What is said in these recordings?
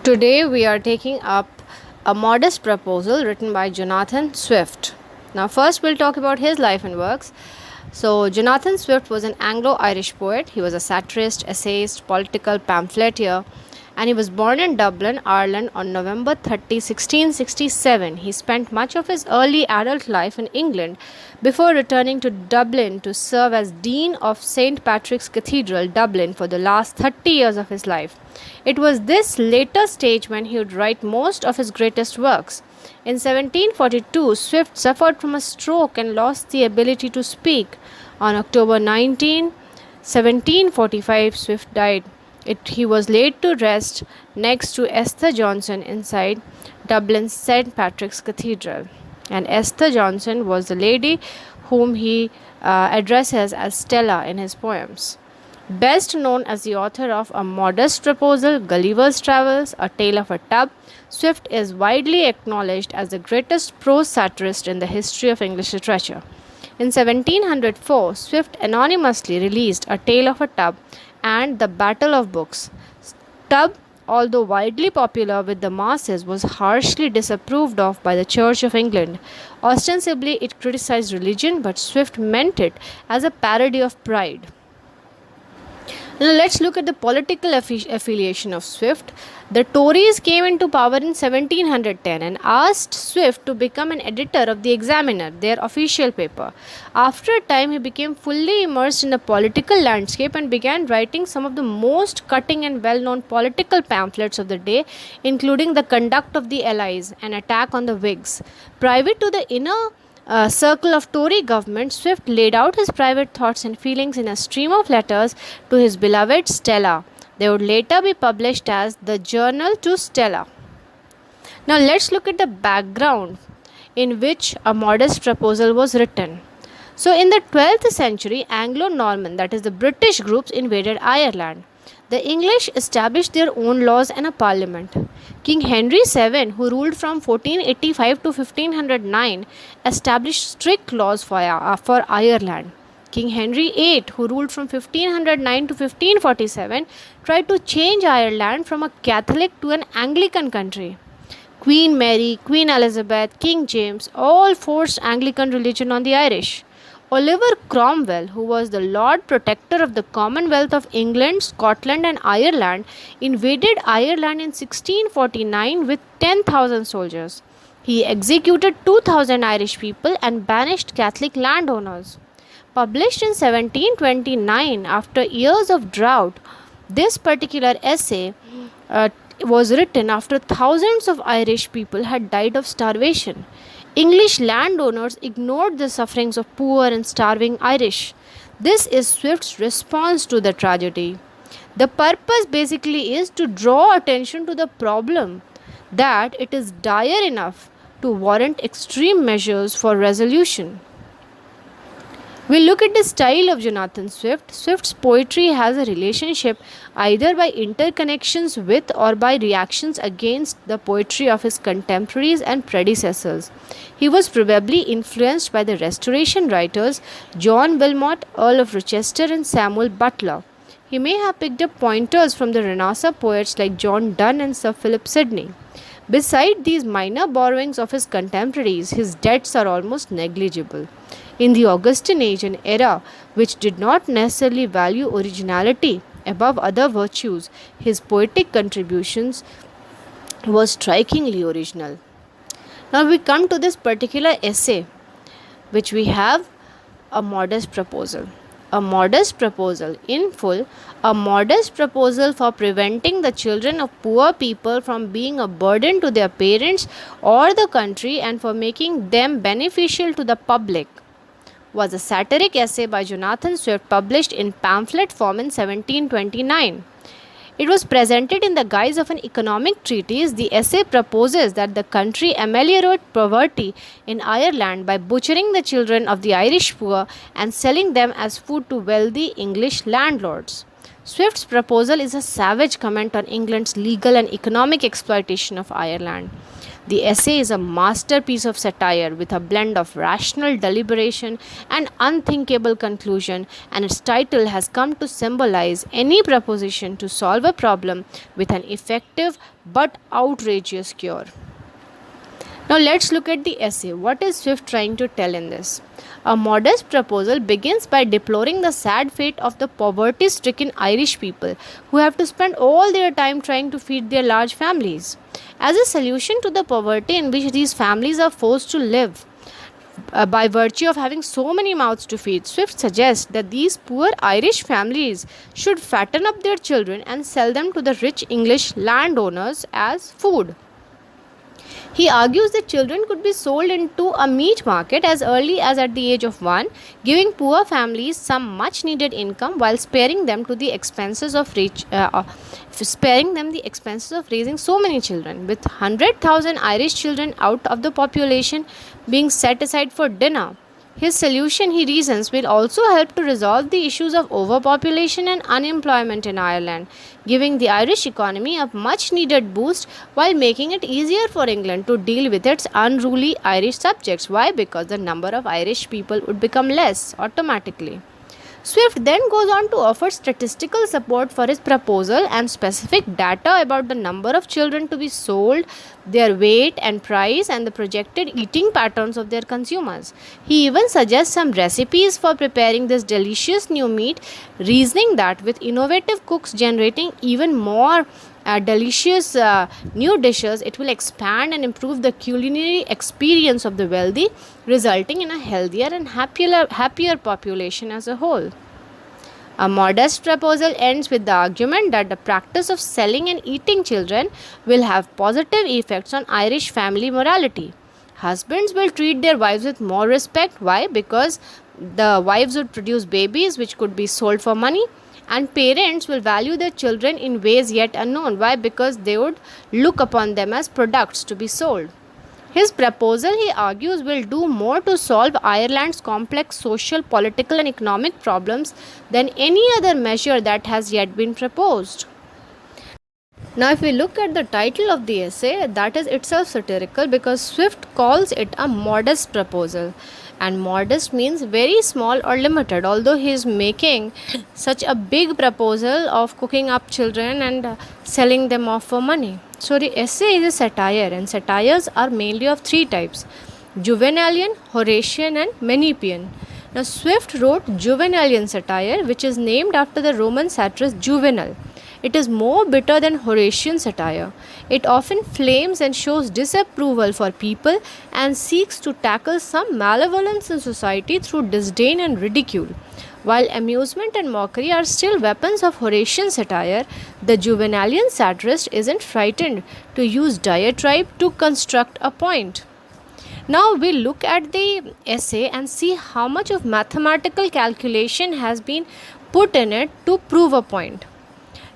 Today we are taking up a modest proposal written by Jonathan Swift. Now, first we'll talk about his life and works. So, Jonathan Swift was an Anglo Irish poet. He was a satirist, essayist, political pamphleteer, and he was born in Dublin, Ireland on November 30, 1667. He spent much of his early adult life in England before returning to Dublin to serve as Dean of St. Patrick's Cathedral, Dublin, for the last 30 years of his life. It was this later stage when he would write most of his greatest works. In 1742, Swift suffered from a stroke and lost the ability to speak. On October 19, 1745, Swift died. He was laid to rest next to Esther Johnson inside Dublin's St. Patrick's Cathedral. And Esther Johnson was the lady whom he addresses as Stella in his poems. Best known as the author of A Modest Proposal, Gulliver's Travels, A Tale of a Tub, Swift is widely acknowledged as the greatest prose satirist in the history of English literature. In 1704, Swift anonymously released A Tale of a Tub and The Battle of Books. Tub, although widely popular with the masses, was harshly disapproved of by the Church of England. Ostensibly, it criticized religion, but Swift meant it as a parody of pride. Now let's look at the political affiliation of Swift. The Tories came into power in 1710 and asked Swift to become an editor of the Examiner, their official paper. After a time, he became fully immersed in the political landscape and began writing some of the most cutting and well-known political pamphlets of the day, including The Conduct of the Allies, an attack on the Whigs. Private to the inner circle of Tory government, Swift laid out his private thoughts and feelings in a stream of letters to his beloved Stella. They would later be published as The Journal to Stella. Now let's look at the background in which A Modest Proposal was written. So in the 12th century, Anglo-Norman, that is the British groups, invaded Ireland. The English established their own laws and a parliament. King Henry VII, who ruled from 1485 to 1509, established strict laws for Ireland. King Henry VIII, who ruled from 1509 to 1547, tried to change Ireland from a Catholic to an Anglican country. Queen Mary, Queen Elizabeth, King James all forced Anglican religion on the Irish. Oliver Cromwell, who was the Lord Protector of the Commonwealth of England, Scotland and Ireland, invaded Ireland in 1649 with 10,000 soldiers. He executed 2,000 Irish people and banished Catholic landowners. Published in 1729 after years of drought, this particular essay was written after thousands of Irish people had died of starvation. English landowners ignored the sufferings of poor and starving Irish. This is Swift's response to the tragedy. The purpose basically is to draw attention to the problem that it is dire enough to warrant extreme measures for resolution. We look at the style of Jonathan Swift. Swift's poetry has a relationship either by interconnections with or by reactions against the poetry of his contemporaries and predecessors. He was probably influenced by the Restoration writers John Wilmot, Earl of Rochester, and Samuel Butler. He may have picked up pointers from the Renaissance poets like John Donne and Sir Philip Sidney. Beside these minor borrowings of his contemporaries, his debts are almost negligible. In the Augustan age, an era which did not necessarily value originality above other virtues, his poetic contributions was strikingly original. Now we come to this particular essay, which we have A Modest Proposal. A Modest Proposal, in full, a modest proposal for preventing the children of poor people from being a burden to their parents or the country and for making them beneficial to the public, was a satiric essay by Jonathan Swift published in pamphlet form in 1729. It was presented in the guise of an economic treatise. The essay proposes that the country ameliorate poverty in Ireland by butchering the children of the Irish poor and selling them as food to wealthy English landlords. Swift's proposal is a savage comment on England's legal and economic exploitation of Ireland. The essay is a masterpiece of satire with a blend of rational deliberation and unthinkable conclusion, and its title has come to symbolize any proposition to solve a problem with an effective but outrageous cure. Now let's look at the essay. What is Swift trying to tell in this? A modest proposal begins by deploring the sad fate of the poverty stricken Irish people who have to spend all their time trying to feed their large families. As a solution to the poverty in which these families are forced to live, by virtue of having so many mouths to feed, Swift suggests that these poor Irish families should fatten up their children and sell them to the rich English landowners as food. He argues that children could be sold into a meat market as early as at the age of 1, giving poor families some much needed income while sparing them the expenses of raising so many children. With 100,000 Irish children out of the population being set aside for dinner, his solution, he reasons, will also help to resolve the issues of overpopulation and unemployment in Ireland, giving the Irish economy a much needed boost while making it easier for England to deal with its unruly Irish subjects. Why? Because the number of Irish people would become less automatically. Swift then goes on to offer statistical support for his proposal and specific data about the number of children to be sold, their weight and price, and the projected eating patterns of their consumers. He even suggests some recipes for preparing this delicious new meat, reasoning that with innovative cooks generating even more delicious new dishes, it will expand and improve the culinary experience of the wealthy, resulting in a healthier and happier population as a whole. A modest proposal ends with the argument that the practice of selling and eating children will have positive effects on Irish family morality. Husbands will treat their wives with more respect. Why? Because the wives would produce babies which could be sold for money, and parents will value their children in ways yet unknown. Why? Because they would look upon them as products to be sold. His proposal, he argues, will do more to solve Ireland's complex social, political, and economic problems than any other measure that has yet been proposed. Now, if we look at the title of the essay, that is itself satirical because Swift calls it a modest proposal. And modest means very small or limited, although he is making such a big proposal of cooking up children and selling them off for money. So, the essay is a satire, and satires are mainly of three types: Juvenalian, Horatian, and Menippean. Now, Swift wrote Juvenalian satire, which is named after the Roman satirist Juvenal. It is more bitter than Horatian satire. It often flames and shows disapproval for people and seeks to tackle some malevolence in society through disdain and ridicule. While amusement and mockery are still weapons of Horatian satire, the Juvenalian satirist isn't frightened to use diatribe to construct a point. Now we look at the essay and see how much of mathematical calculation has been put in it to prove a point.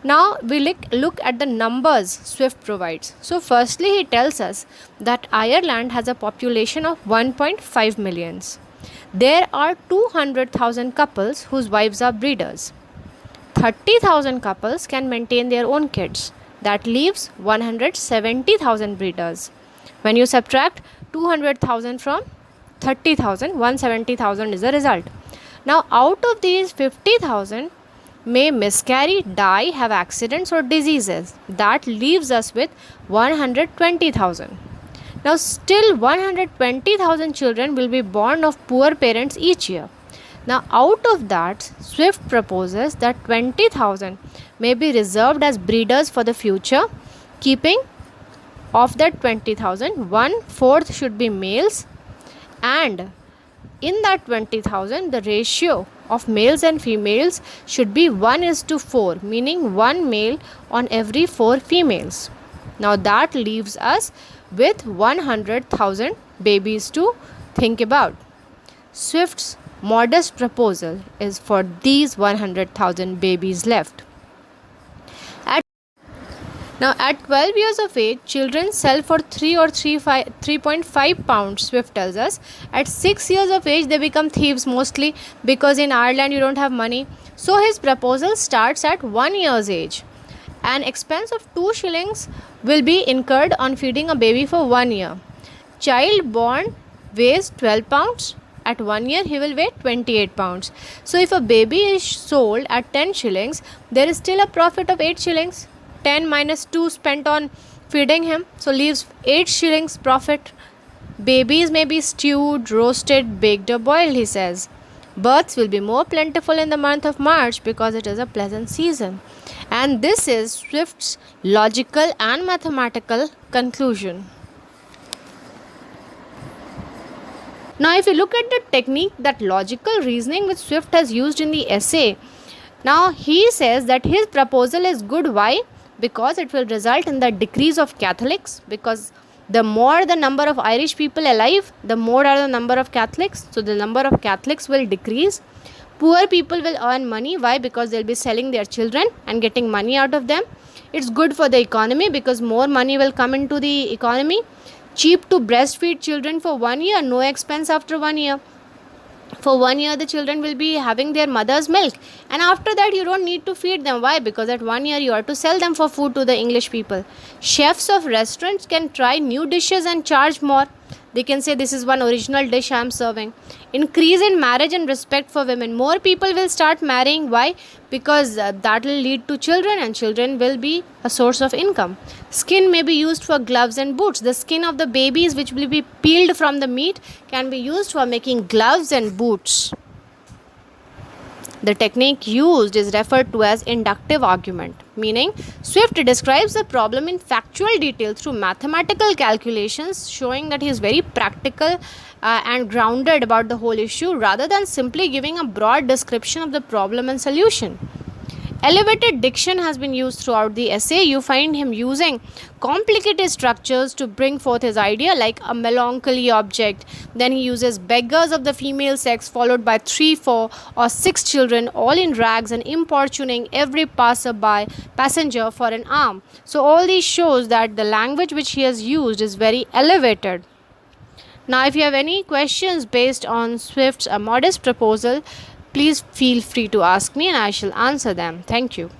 Now we look at the numbers Swift provides. So firstly, he tells us that Ireland has a population of 1.5 millions. There are 200,000 couples whose wives are breeders. 30,000 couples can maintain their own kids. That leaves 170,000 breeders. When you subtract 200,000 from 30,000, 170,000 is the result. Now out of these, 50,000 may miscarry, die, have accidents or diseases. That leaves us with 120,000. Now still 120,000 children will be born of poor parents each year. Now out of that, Swift proposes that 20,000 may be reserved as breeders for the future, keeping of that 20,000, 1/4 should be males, and in that 20,000, the ratio of males and females should be 1:4, meaning 1 male on every 4 females. Now that leaves us with 100,000 babies to think about. Swift's modest proposal is for these 100,000 babies left. Now, at 12 years of age, children sell for 3.5 pounds, Swift tells us. At 6 years of age, they become thieves mostly because in Ireland you don't have money. So, his proposal starts at 1 year's age. An expense of 2 shillings will be incurred on feeding a baby for 1 year. Child born weighs 12 pounds. At 1 year, he will weigh 28 pounds. So, if a baby is sold at 10 shillings, there is still a profit of 8 shillings. 10 minus 2 spent on feeding him, so leaves 8 shillings profit. Babies may be stewed, roasted, baked, or boiled, he says. Births will be more plentiful in the month of March because it is a pleasant season. And this is Swift's logical and mathematical conclusion. Now, if you look at the technique, that logical reasoning which Swift has used in the essay, now he says that his proposal is good. Why? Because it will result in the decrease of Catholics, because the more the number of Irish people alive, the more are the number of Catholics. So the number of Catholics will decrease. Poor people will earn money. Why? Because they'll be selling their children and getting money out of them. It's good for the economy because more money will come into the economy. Cheap to breastfeed children for 1 year, no expense after 1 year. For 1 year, the children will be having their mother's milk, and after that, you don't need to feed them. Why? Because at 1 year, you are to sell them for food to the English people. Chefs of restaurants can try new dishes and charge more. They can say, this is one original dish I am serving. Increase in marriage and respect for women. More people will start marrying. Why? Because that will lead to children, and children will be a source of income. Skin may be used for gloves and boots. The skin of the babies which will be peeled from the meat can be used for making gloves and boots. The technique used is referred to as inductive argument, meaning Swift describes the problem in factual detail through mathematical calculations, showing that he is very practical and grounded about the whole issue rather than simply giving a broad description of the problem and solution. Elevated diction has been used throughout the essay. You find him using complicated structures to bring forth his idea, like a melancholy object. Then he uses beggars of the female sex, followed by 3, 4, or 6 children, all in rags, and importuning every passenger for an alms. So all these shows that the language which he has used is very elevated. Now, if you have any questions based on Swift's A Modest Proposal, please feel free to ask me and I shall answer them. Thank you.